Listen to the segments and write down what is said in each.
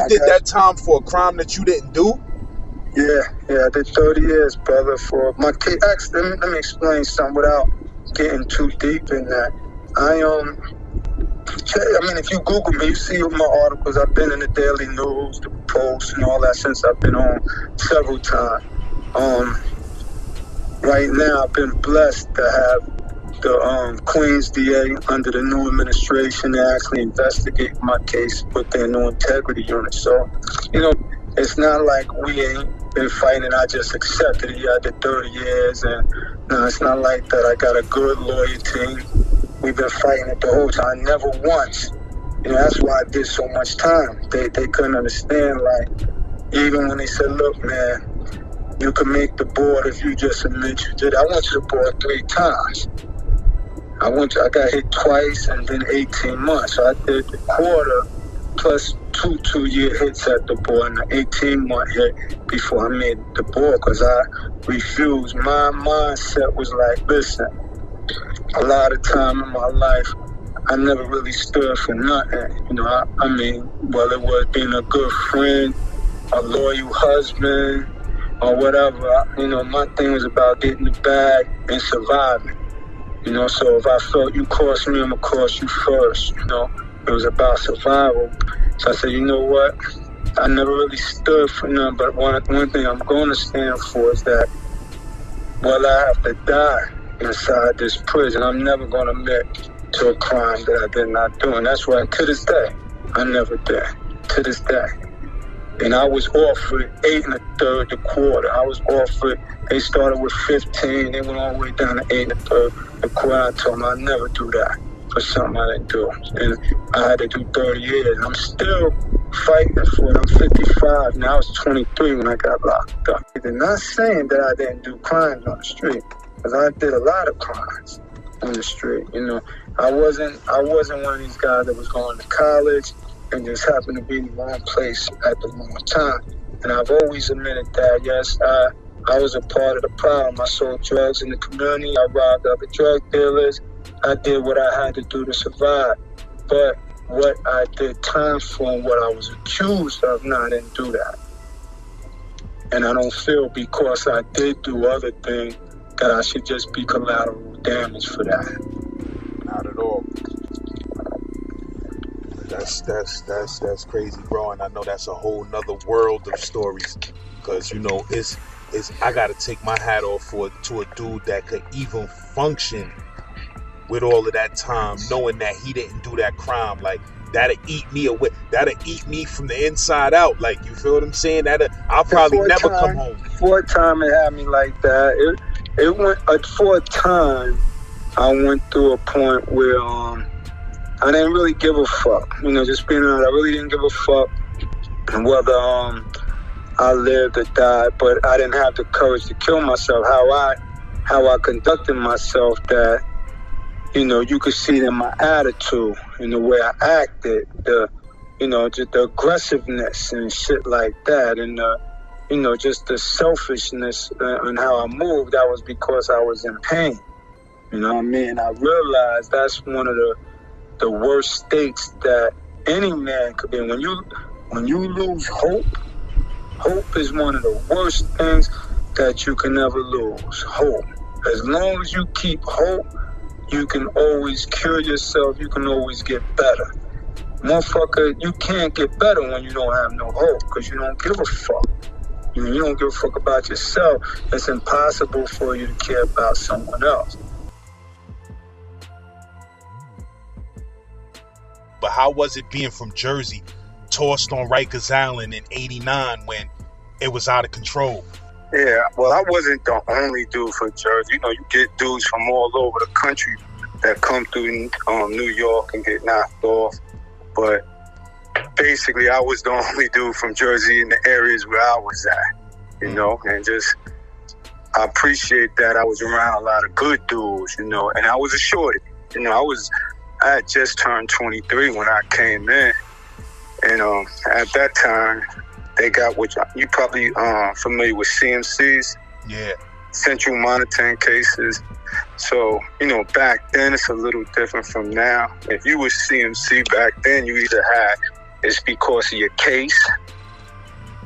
did that time for a crime that you didn't do? Yeah, I did 30 years, brother, for my case. Actually, let me explain something without getting too deep in that. I mean, if you Google me, you see my articles. I've been in the Daily News, the Post, and all that since I've been on several times. Right now, I've been blessed to have the Queens DA under the new administration. They actually investigate my case with their new integrity unit. So, it's not like we ain't been fighting. I just accepted it. I did 30 years, and no, it's not like that. I got a good lawyer team. We've been fighting it the whole time. Never once. That's why I did so much time. They couldn't understand, like, even when they said, look, man, you can make the board if you just admit you did. I went to the board 3 times. I got hit twice and then 18 months. So I did the quarter plus two-year hits at the board and an 18-month hit before I made the board because I refused. My mindset was like, listen, a lot of time in my life, I never really stood for nothing. I mean, whether it was being a good friend, a loyal husband, or whatever, my thing was about getting the bag and surviving. So if I felt you crossed me, I'm going to cross you first, It was about survival. So I said, you know what? I never really stood for nothing, but one thing I'm going to stand for is that, well, I have to die inside this prison. I'm never going to admit to a crime that I did not do. And that's why, to this day, I never did. To this day. And I was offered 8 1/3 the quarter. I was offered, they started with 15, they went all the way down to 8 1/3 the quarter. I told them I'd never do that for something I didn't do. And I had to do 30 years. I'm still fighting for it. I'm 55 now. I was 23 when I got locked up. They're not saying that I didn't do crimes on the street, because I did a lot of crimes on the street. I wasn't one of these guys that was going to college and just happened to be in the wrong place at the wrong time. And I've always admitted that, yes, I was a part of the problem. I sold drugs in the community. I robbed other drug dealers. I did what I had to do to survive. But what I did time for and what I was accused of, no, I didn't do that. And I don't feel because I did do other things that I should just be collateral damage for that. Not at all. That's crazy, bro, and I know that's a whole nother world of stories, because it's I gotta take my hat off to a dude that could even function with all of that time, knowing that he didn't do that crime. Like, that'll eat me away, that'll eat me from the inside out. Like, you feel what I'm saying? I'll probably never come home. For a time it had me like that. It went for a time. I went through a point where I didn't really give a fuck. Just being honest, I really didn't give a fuck whether I lived or died, but I didn't have the courage to kill myself. How I conducted myself, that, you could see it in my attitude, in the way I acted, just the aggressiveness and shit like that, and just the selfishness and how I moved. That was because I was in pain. You know what I mean? I realized that's one of the worst states that any man could be in. When you lose hope is one of the worst things that you can ever lose. Hope. As long as you keep hope, you can always cure yourself. You can always get better. Motherfucker, you can't get better when you don't have no hope, because you don't give a fuck. You don't give a fuck about yourself. It's impossible for you to care about someone else. But how was it being from Jersey, tossed on Rikers Island in '89 when it was out of control? Yeah, well, I wasn't the only dude from Jersey. You get dudes from all over the country that come through New York and get knocked off. But basically, I was the only dude from Jersey in the areas where I was at, and just, I appreciate that I was around a lot of good dudes, and I was a shorty. I had just turned 23 when I came in, and at that time, they got, which you probably familiar with CMCs. Yeah. Central monitoring cases. So, back then it's a little different from now. If you was CMC back then, you either had it's because of your case,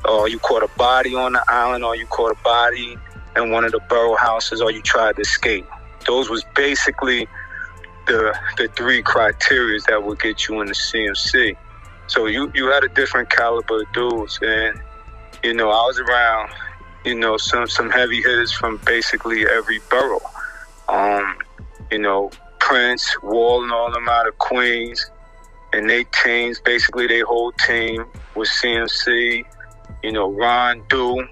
or you caught a body on the island, or you caught a body in one of the borough houses, or you tried to escape. Those was basically the three criteria that would get you in the CMC. So you had a different caliber of dudes, and I was around some heavy hitters from basically every borough. Prince, Wall, and all them out of Queens, and they teams, basically their whole team was CMC. Ron Do,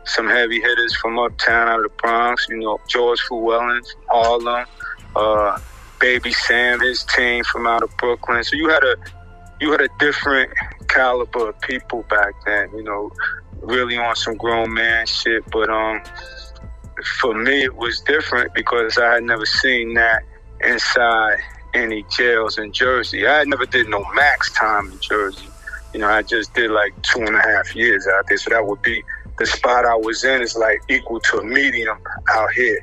some heavy hitters from uptown out of the Bronx. George Llewellyn from Harlem, Baby Sam, his team from out of Brooklyn. So you had a different caliber of people back then. Really on some grown man shit. But for me, it was different because I had never seen that inside any jails in Jersey. I never did no max time in Jersey. I just did like 2.5 years out there. So that would be the spot I was in is like equal to a medium out here,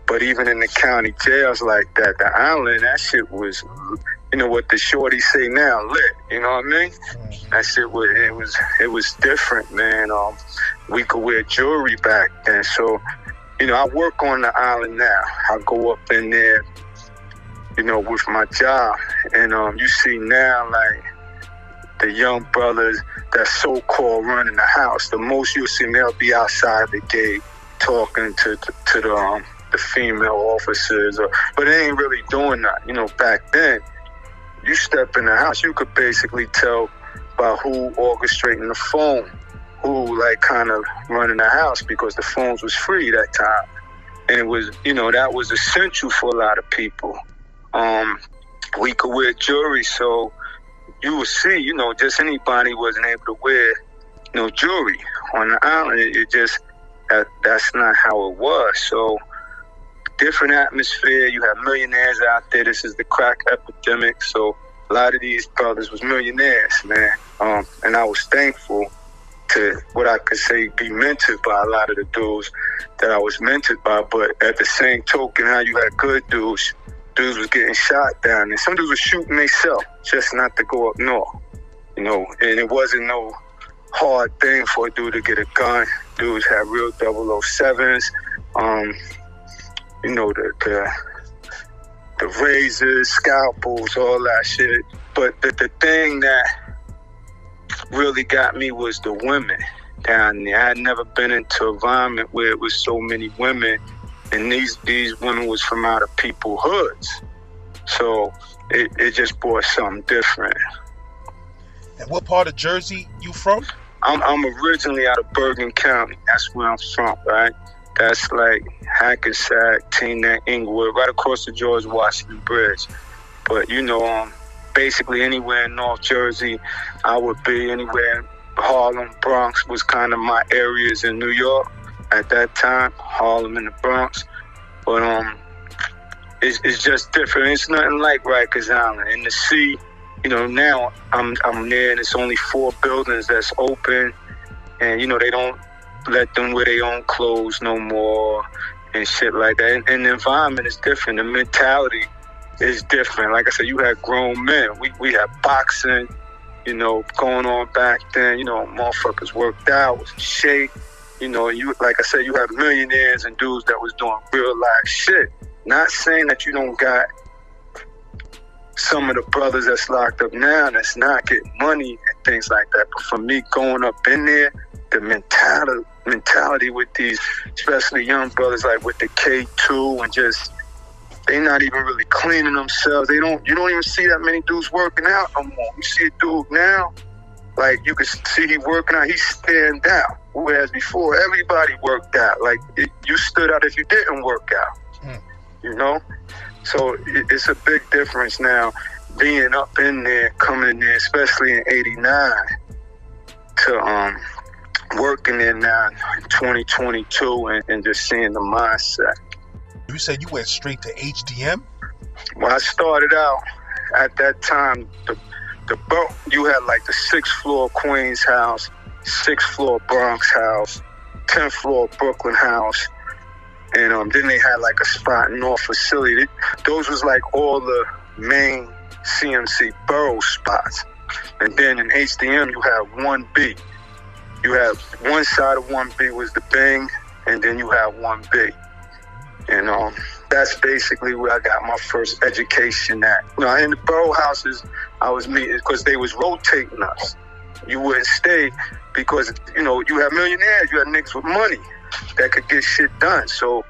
But even in the county jails like that, the island, that shit was, what the shorties say now, lit. You know what I mean? That shit was, it was different, man. We could wear jewelry back then. So, I work on the island now. I go up in there, with my job. And you see now, like, the young brothers that so-called running the house, the most you'll see, they'll be outside the gate talking to the female officers. But they ain't really doing that. Back then, you step in the house, you could basically tell by who orchestrating the phone, who like kind of running the house, because the phones was free that time. And it was, that was essential for a lot of people. We could wear jewelry, so you would see, just anybody wasn't able to wear no jewelry on the island. It just, that's not how it was. So different atmosphere. You have millionaires out there. This is the crack epidemic. So a lot of these brothers was millionaires, man. And I was thankful to what I could say be mentored by a lot of the dudes that I was mentored by. But at the same token, how you had good dudes was getting shot down. And some dudes were shooting themselves just not to go up north. And it wasn't no hard thing for a dude to get a gun. Dudes had real 007s. The razors, scalpels, all that shit. But the thing that really got me was the women down there. I had never been into an environment where it was so many women, and these women was from out of people's hoods. So it just brought something different. And what part of Jersey you from? I'm originally out of Bergen County. That's where I'm from, right? That's like Hackensack, Teaneck, Inglewood, right across the George Washington Bridge. But, basically anywhere in North Jersey, I would be anywhere. Harlem, Bronx was kind of my areas in New York at that time. Harlem and the Bronx. But it's just different. It's nothing like Rikers Island. In the sea, now I'm there and it's only 4 buildings that's open. And, they don't let them wear their own clothes no more and shit like that. And the environment is different. The mentality is different. Like I said, you had grown men. We had boxing, going on back then. Motherfuckers worked out, was in shape. You like I said, you have millionaires and dudes that was doing real life shit. Not saying that you don't got some of the brothers that's locked up now that's not getting money and things like that. But for me, going up in there, the mentality with these, especially young brothers, like with the K2 and just, they not even really cleaning themselves. You don't even see that many dudes working out no more. You see a dude now, like you can see he working out, he's staring down. Whereas before, everybody worked out. Like you stood out if you didn't work out, So it's a big difference now being up in there, coming in there, especially in '89, to working there now in 2022 and just seeing the mindset. You said you went straight to HDM? When I started out, at that time, you had like the 6th floor Queens house, 6th floor Bronx house, 10th floor Brooklyn house, and then they had like a spot in North Facility. Those was like all the main CMC borough spots. And then in HDM, you have 1B. You have one side of 1B was the Bing, and then you have 1B. And that's basically where I got my first education at. In the borough houses, I was meeting because they was rotating us. You wouldn't stay because, you have millionaires, you have niggas with money that could get shit done. So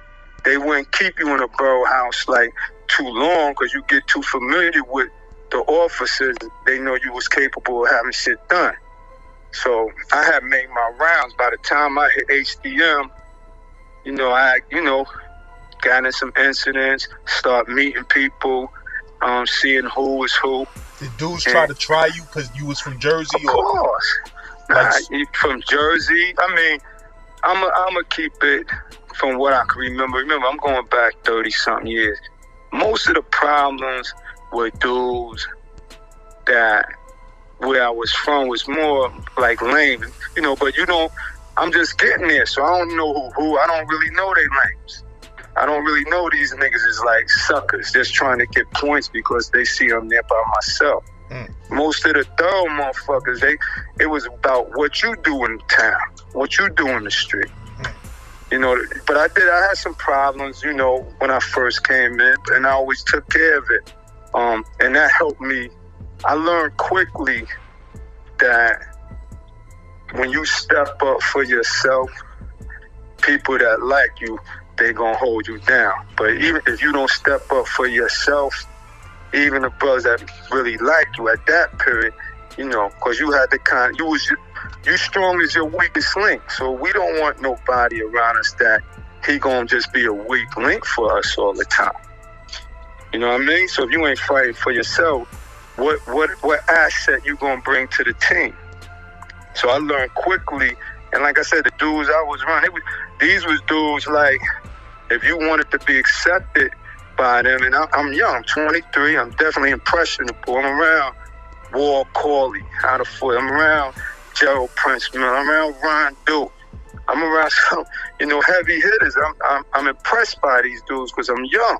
they wouldn't keep you in a borough house like too long because you get too familiar with the officers. They know you was capable of having shit done. So I had made my rounds. By the time I hit HDM, I got in some incidents, start meeting people, seeing who was who. Did dudes try to try you because you was from Jersey? Of course. From Jersey. I mean, I'm going to keep it from what I can remember. Remember, I'm going back 30-something years. Most of the problems were dudes that where I was from was more like lame, but I'm just getting there, so I don't know who. I don't really know their names. I don't really know these niggas is like suckers just trying to get points because they see I'm there by myself. Most of the thorough motherfuckers, it was about what you do in town, what you do in the street. But I had some problems, when I first came in, and I always took care of it. And that helped me. I learned quickly that when you step up for yourself, people that like you, they gonna hold you down. But even if you don't step up for yourself, even the brothers that really like you at that period, because you had you strong as your weakest link. So we don't want nobody around us that he gonna just be a weak link for us all the time. You know what I mean? So if you ain't fighting for yourself, what asset you gonna bring to the team? So I learned quickly, and like I said, the dudes I was around, these was dudes like, if you wanted to be accepted by them, and I'm young, I'm 23, I'm definitely impressionable. I'm around Walt Corley out of Fort. I'm around Gerald Prince, man. I'm around Ron Duke. I'm around some, heavy hitters. I'm impressed by these dudes because I'm young.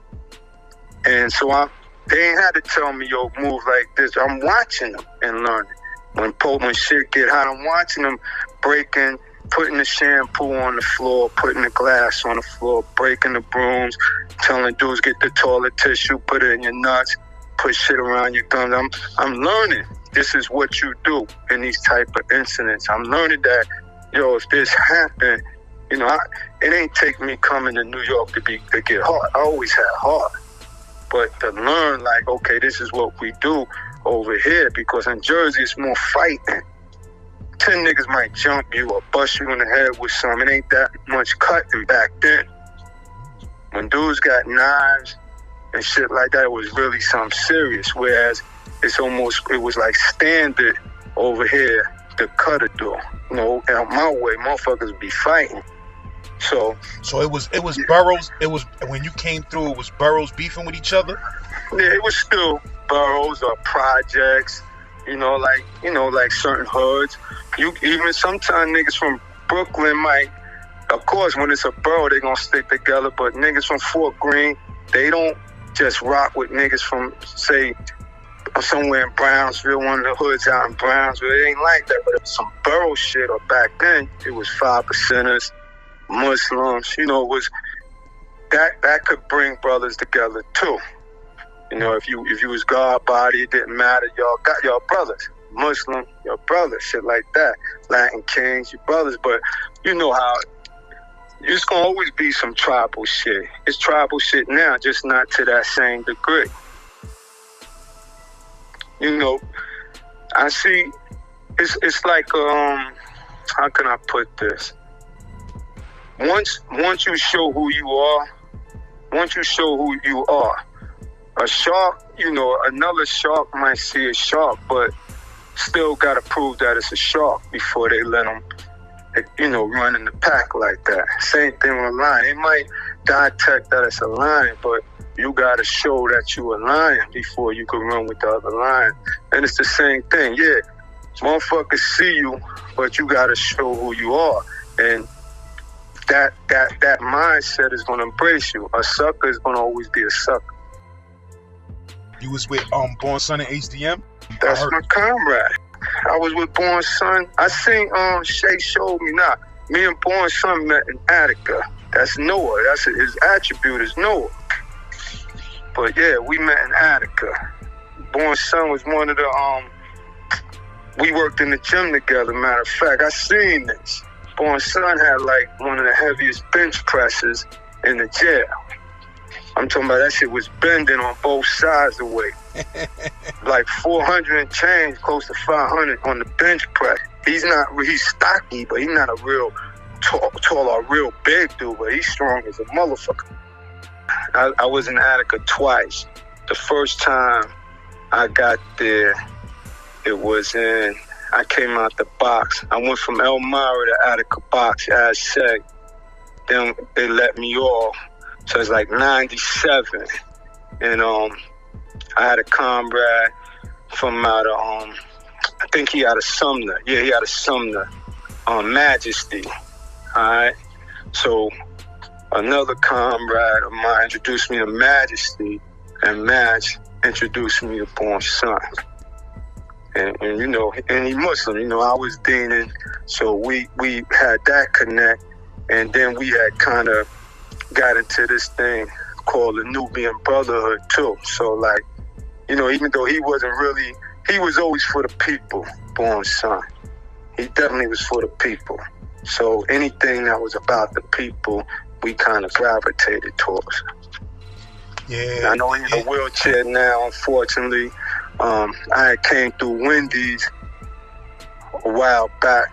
And so they ain't had to tell me, yo, move like this. I'm watching them and learning. When shit get hot, I'm watching them breaking, putting the shampoo on the floor, putting the glass on the floor, breaking the brooms, telling dudes get the toilet tissue, put it in your nuts, put shit around your gums. I'm learning this is what you do in these type of incidents. I'm learning that, if this happened, it ain't take me coming to New York to get hard. I always had hard. But to learn, like, okay, this is what we do over here, because in Jersey, it's more fighting. 10 niggas might jump you or bust you in the head with something. It ain't that much cutting back then. When dudes got knives and shit like that, it was really something serious. Whereas it was like standard over here to cut a door. Out my way, motherfuckers be fighting. So it was boroughs. It was when you came through. It was boroughs beefing with each other. Yeah, it was still boroughs or projects. Like certain hoods. Even sometimes niggas from Brooklyn might. Of course, when it's a borough, they gonna stick together. But niggas from Fort Greene, they don't just rock with niggas from, say, somewhere in Brownsville, one of the hoods out in Brownsville. It ain't like that. But it was some borough shit. Or back then, it was 5%ers. Muslims, it was that could bring brothers together too. If you was God body, it didn't matter. Y'all got y'all brothers. Muslim, your brothers, shit like that. Latin Kings, your brothers. But you know how it's gonna always be some tribal shit. It's tribal shit now, just not to that same degree. I see. It's like how can I put this? Once you show who you are, a shark, another shark might see a shark, but still got to prove that it's a shark before they let them, run in the pack like that. Same thing with a lion. They might detect that it's a lion, but you got to show that you a lion before you can run with the other lion. And it's the same thing. Yeah, motherfuckers see you, but you got to show who you are. And that mindset is gonna embrace you. A sucker is gonna always be a sucker. You was with Born Son in HDM? That's my comrade. I was with Born Son. I seen Shay showed me now. Me and Born Son met in Attica. That's Noah. That's his attribute is Noah. But yeah, we met in Attica. Born Son was one of the we worked in the gym together, matter of fact. I seen this. Born Son had like one of the heaviest bench presses in the jail. I'm talking about that shit was bending on both sides of the way. Like 400 and change, close to 500 on the bench press. He's stocky, but he's not a real tall or real big dude, but he's strong as a motherfucker. I was in Attica twice. The first time I got there, it was I came out the box. I went from Elmira to Attica box as said. Then they let me off. So it's like 97. And I had a comrade from out of, I think he had a Sumner. Yeah, he had a Sumner, Majesty. All right. So another comrade of mine introduced me to Majesty, and Madge introduced me to Born Son. And you know, and he Muslim, you know, I was Didnt, so we had that connect, and then we had kind of got into this thing called the Nubian Brotherhood too. So like, you know, even though he wasn't really, he was always for the people, Born Son. He definitely was for the people. So anything that was about the people, we kind of gravitated towards. Yeah. I know he's in a wheelchair now, unfortunately. I came through Wendy's a while back,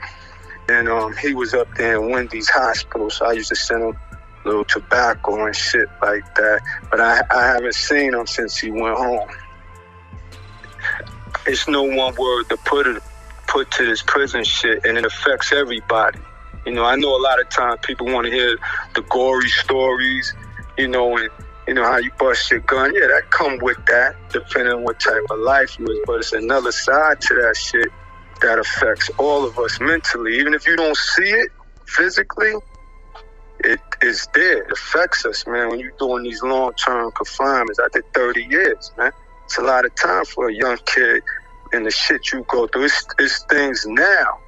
and he was up there in Wendy's hospital, so I used to send him a little tobacco and shit like that. But I haven't seen him since he went home. It's no one word to put to this prison shit, and it affects everybody. You know, I know a lot of times people want to hear the gory stories, you know, and you know how you bust your gun. Yeah, that come with that, depending on what type of life you was. But it's another side to that shit that affects all of us mentally. Even if you don't see it physically, it is there. It affects us, man. When you're doing these long-term confinements, I did 30 years, man. It's a lot of time for a young kid, and the shit you go through. It's things now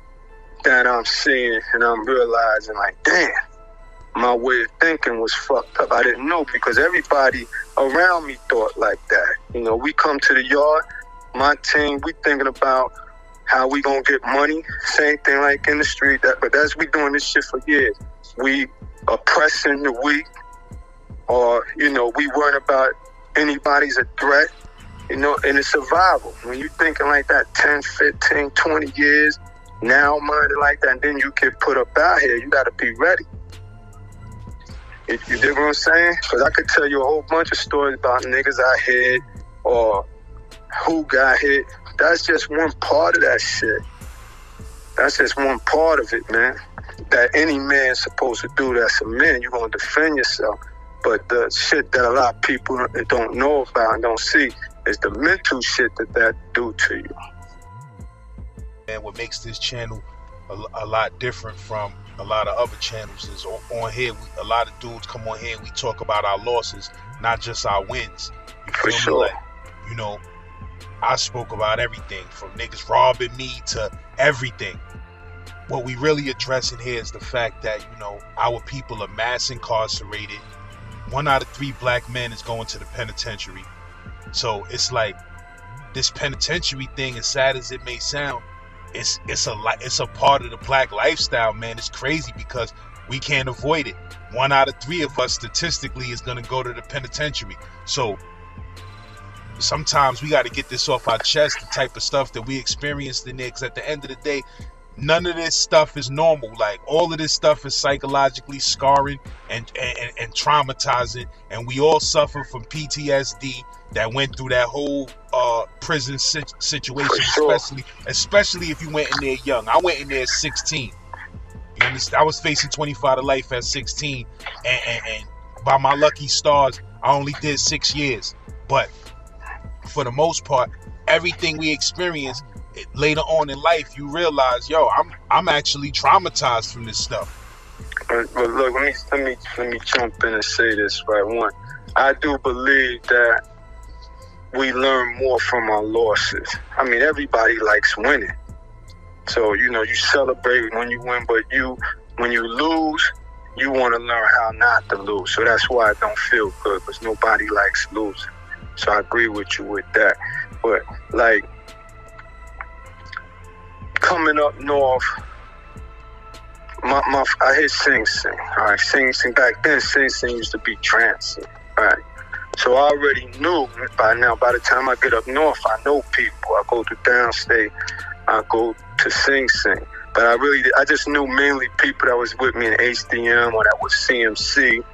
that I'm seeing and I'm realizing, like, damn, my way of thinking was fucked up. I didn't know, because everybody around me thought like that. You know, we come to the yard, my team, we thinking about how we gonna get money. Same thing like in the street. But that's we doing this shit for years. We oppressing the weak, or, you know, we worrying about anybody's a threat, you know, and it's survival. When you thinking like that 10, 15, 20 years, now minded like that, and then you get put up out here, you gotta be ready. You dig what I'm saying? Because I could tell you a whole bunch of stories about niggas I hit or who got hit. That's just one part of that shit. That's just one part of it, man. That any man's supposed to do. That's a man. You're going to defend yourself. But the shit that a lot of people don't know about and don't see is the mental shit that do to you. And what makes this channel a lot different from a lot of other channels is on here, a lot of dudes come on here and we talk about our losses, not just our wins. You feel For me? sure. Like, you know, I spoke about everything from niggas robbing me to everything. What we really addressing here is the fact that, you know, our people are mass incarcerated. 1 out of 3 black men is going to the penitentiary. So it's like this penitentiary thing, as sad as it may sound, it's a part of the black lifestyle, man. It's crazy because we can't avoid it. 1 out of 3 of us statistically is going to go to the penitentiary. So sometimes we got to get this off our chest, the type of stuff that we experienced in there, because at the end of the day, none of this stuff is normal. Like, all of this stuff is psychologically scarring and traumatizing, and we all suffer from PTSD that went through that whole prison situation, Sure. especially if you went in there young. I went in there at 16. You understand? I was facing 25 to life at 16, and by my lucky stars, I only did 6 years. But for the most part, everything we experienced later on in life, you realize, yo, I'm actually traumatized from this stuff. But look, let me jump in and say this right. One, I do believe that we learn more from our losses. I mean, everybody likes winning. So, you know, you celebrate when you win, but when you lose, you want to learn how not to lose. So that's why it don't feel good, because nobody likes losing. So I agree with you with that. But, like, coming up north, I hear Sing Sing. All right, Sing Sing. Back then, Sing Sing used to be transit. All right. So I already knew by now, by the time I get up north, I know people. I go to downstate, I go to Sing Sing. But I just knew mainly people that was with me in HDM or that was CMC.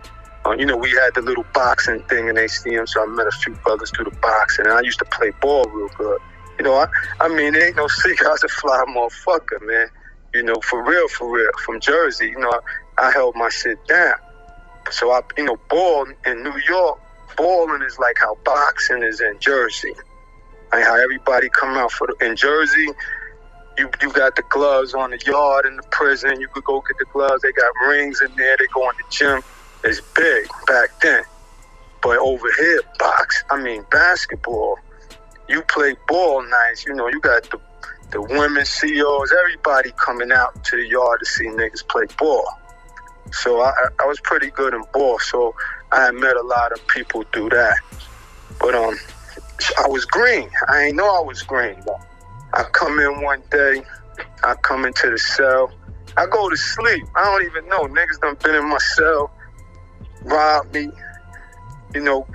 You know, we had the little boxing thing in HDM, so I met a few brothers through the boxing, and I used to play ball real good. You know, I mean, it ain't no secret, I was a fly motherfucker, man. You know, for real, from Jersey, you know, I held my shit down. So ball in New York, balling is like how boxing is in Jersey. Like how everybody come out in Jersey, you got the gloves on the yard in the prison. You could go get the gloves. They got rings in there. They go in the gym. It's big back then. But over here, basketball, you play ball nights. You know, you got the women CEOs, everybody coming out to the yard to see niggas play ball. So I was pretty good in ball. So I had met a lot of people through that. But I was green. I ain't know I was green, though. I come in one day, I come into the cell, I go to sleep. I don't even know. Niggas done been in my cell, robbed me. You know,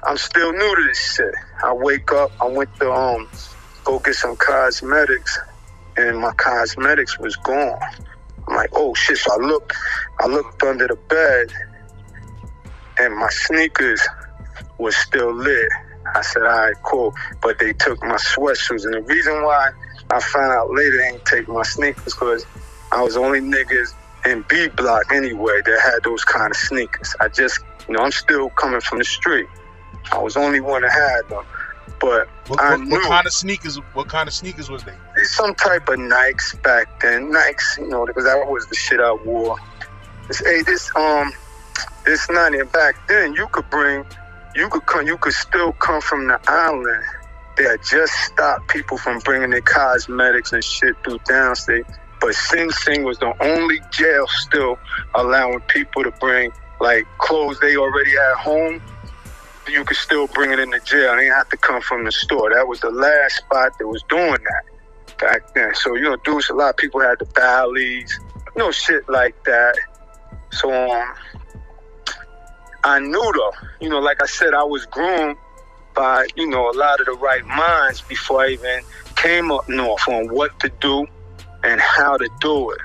I'm still new to this shit. I wake up, I went to go get some cosmetics, and my cosmetics was gone. I'm like, oh shit. So I looked under the bed, and my sneakers was still lit. I said, all right, cool. But they took my sweatsuits. And the reason why I found out later they didn't take my sneakers, because I was the only niggas in B block anyway that had those kind of sneakers. I'm still coming from the street. I was the only one that had them. But what kind of sneakers was they? Some type of Nikes back then. Nikes, you know, because that was the shit I wore. This not in back then. You could still come from the island. They had just stopped people from bringing their cosmetics and shit through downstate. But Sing Sing was the only jail still allowing people to bring like clothes they already had home. You could still bring it in the jail. They didn't have to come from the store. That was the last spot that was doing that back then. So, you know, dudes, a lot of people had the valleys, no shit like that. So, I knew though, you know, like I said, I was groomed by, you know, a lot of the right minds before I even came up north on what to do and how to do it.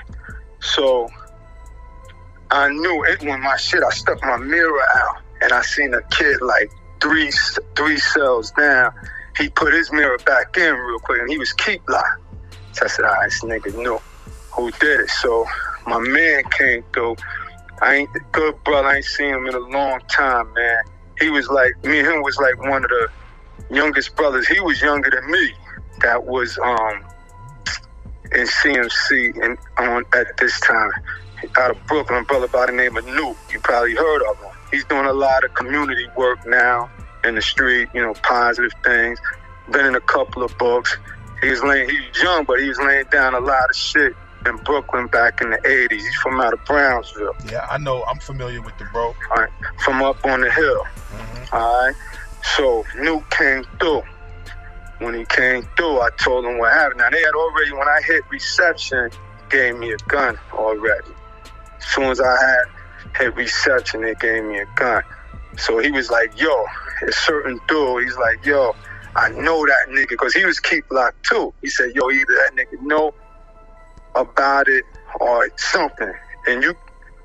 So, I knew it when I stuck my mirror out. And I seen a kid like three cells down. He put his mirror back in real quick, and he was keep locked. So I said, all right, this nigga knew who did it. So my man came through. Good brother, I ain't seen him in a long time, man. He was like, me and him was like one of the youngest brothers. He was younger than me. That was in CMC and at this time. Out of Brooklyn, a brother by the name of Nuke. You probably heard of him. He's doing a lot of community work now in the street, you know, positive things. Been in a couple of books. He's young, but he was laying down a lot of shit in Brooklyn back in the 80s. He's from out of Brownsville. Yeah, I know. I'm familiar with the bro. All right. From up on the hill. Mm-hmm. All right. So Nuke came through. When he came through, I told him what happened. Now, they had already, when I hit reception, gave me a gun already. As soon as I hit reception, they gave me a gun. So he was like, yo, a certain dude, he's like, yo, I know that nigga, because he was keep locked too. He said, yo, either that nigga know about it or something. And you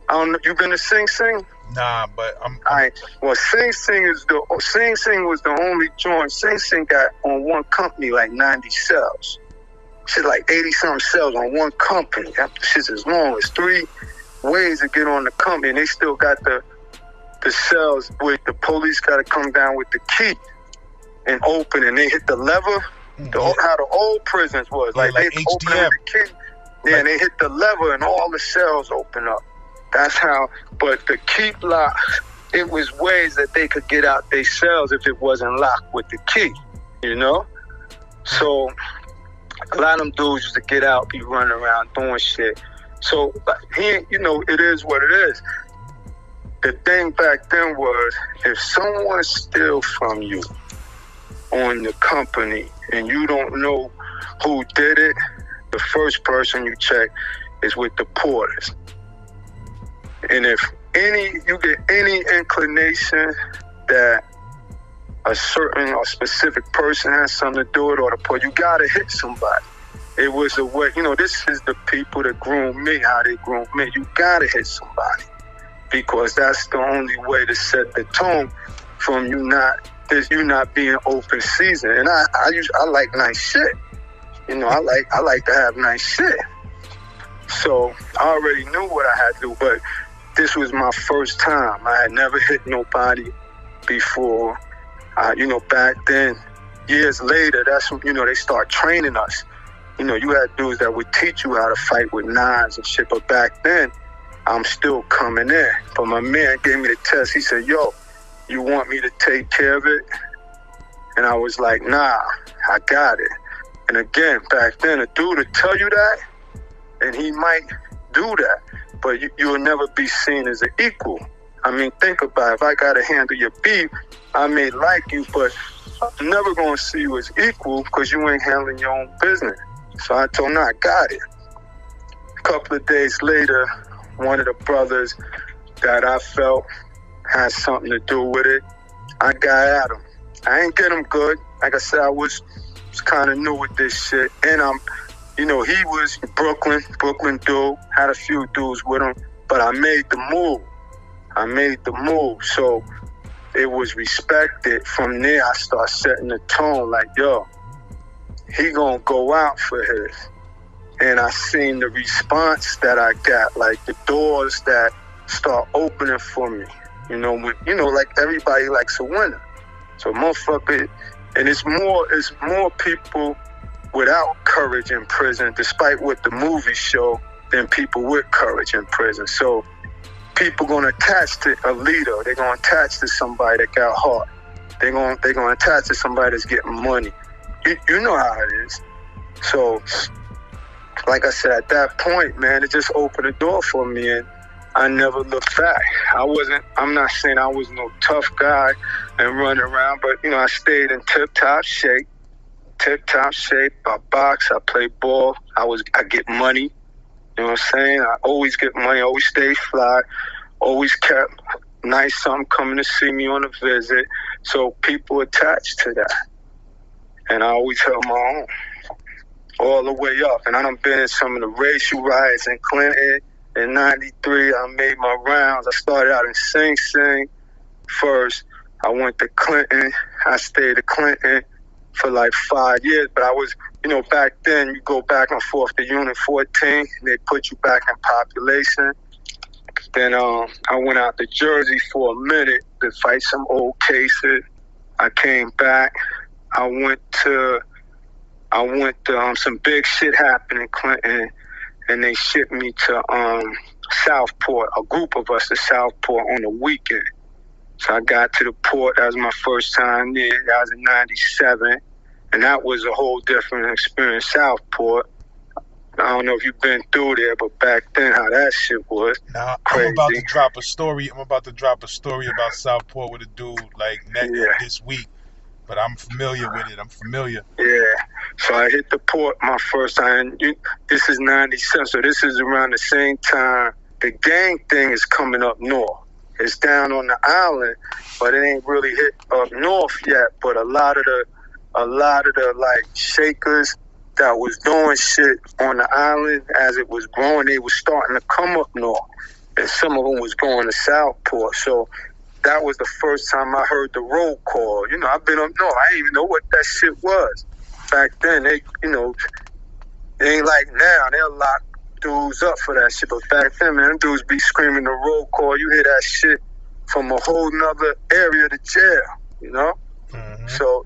been to Sing Sing? Nah, but I'm all right. Well, Sing Sing was the only joint. Sing Sing got on one company like 90 cells. Shit like 80-something cells on one company. That shit's as long as 3 ways to get on the company, and they still got the cells with the police got to come down with the key and open, and they hit the lever. How the old prisons was like they HDM. open the key, yeah, and they hit the lever, and all the cells open up. That's how. But the keep lock it was ways that they could get out themselves if it wasn't locked with the key, you know? So a lot of them dudes used to get out, be running around doing shit. So, you know, it is what it is. The thing back then was, if someone steals from you on the company and you don't know who did it, the first person you check is with the porters. And if you get any inclination that a certain or specific person has something to do with it, or the porter, you gotta hit somebody. It was a way, you know, this is the people that groomed me, how they groomed me. You gotta hit somebody, because that's the only way to set the tone from you not being open season. And I like nice shit. You know, I like to have nice shit. So I already knew what I had to do, but this was my first time. I had never hit nobody before. You know, back then, years later, that's when, you know, they start training us. You know, you had dudes that would teach you how to fight with knives and shit, but back then, I'm still coming in. But my man gave me the test. He said, yo, you want me to take care of it? And I was like, nah, I got it. And again, back then, a dude would tell you that, and he might do that, but you'll never be seen as an equal. I mean, think about it. If I got to handle your beef, I may like you, but I'm never going to see you as equal because you ain't handling your own business. So I told him, I got it. A couple of days later, one of the brothers that I felt had something to do with it, I got at him. I ain't get him good. Like I said, I was kind of new with this shit. And you know, he was Brooklyn dude, had a few dudes with him, but I made the move. So it was respected. From there, I start setting the tone like, yo, he gonna go out for his. And I seen the response that I got, like the doors that start opening for me. You know, like everybody likes a winner. So motherfucker, and it's more people without courage in prison, despite what the movies show, than people with courage in prison. So people gonna attach to a leader. They're gonna attach to somebody that got heart. They're gonna attach to somebody that's getting money. You know how it is. So, like I said, at that point, man, it just opened the door for me, and I never looked back. I'm not saying I was no tough guy and running around, but, you know, I stayed in tip-top shape. I box, I play ball, I get money. You know what I'm saying? I always get money, always stay fly, always kept nice something coming to see me on a visit. So people attached to that. And I always held my own all the way up. And I done been in some of the racial riots in Clinton. In 93, I made my rounds. I started out in Sing Sing first. I went to Clinton. I stayed at Clinton for like 5 years. But I was, you know, back then, you go back and forth to Unit 14, and they put you back in population. Then I went out to Jersey for a minute to fight some old cases. I came back. I went to some big shit happened in Clinton, and they shipped me to Southport, a group of us to Southport on the weekend. So I got to the port. That was my first time there. That was in 97, and that was a whole different experience, Southport. I don't know if you've been through there, but back then, how that shit was crazy. I'm about to drop a story about Southport with a dude this week. But I'm familiar with it. Yeah. So I hit the port my first time. This is 97, so this is around the same time the gang thing is coming up north. It's down on the island, but it ain't really hit up north yet. But a lot of the like shakers that was doing shit on the island as it was growing, they was starting to come up north, and some of them was going to Southport. So that was the first time I heard the roll call. You know, I've been up north. I didn't even know what that shit was. Back then, they ain't like now. They'll lock dudes up for that shit. But back then, man, them dudes be screaming the roll call. You hear that shit from a whole nother area of the jail, you know? Mm-hmm. So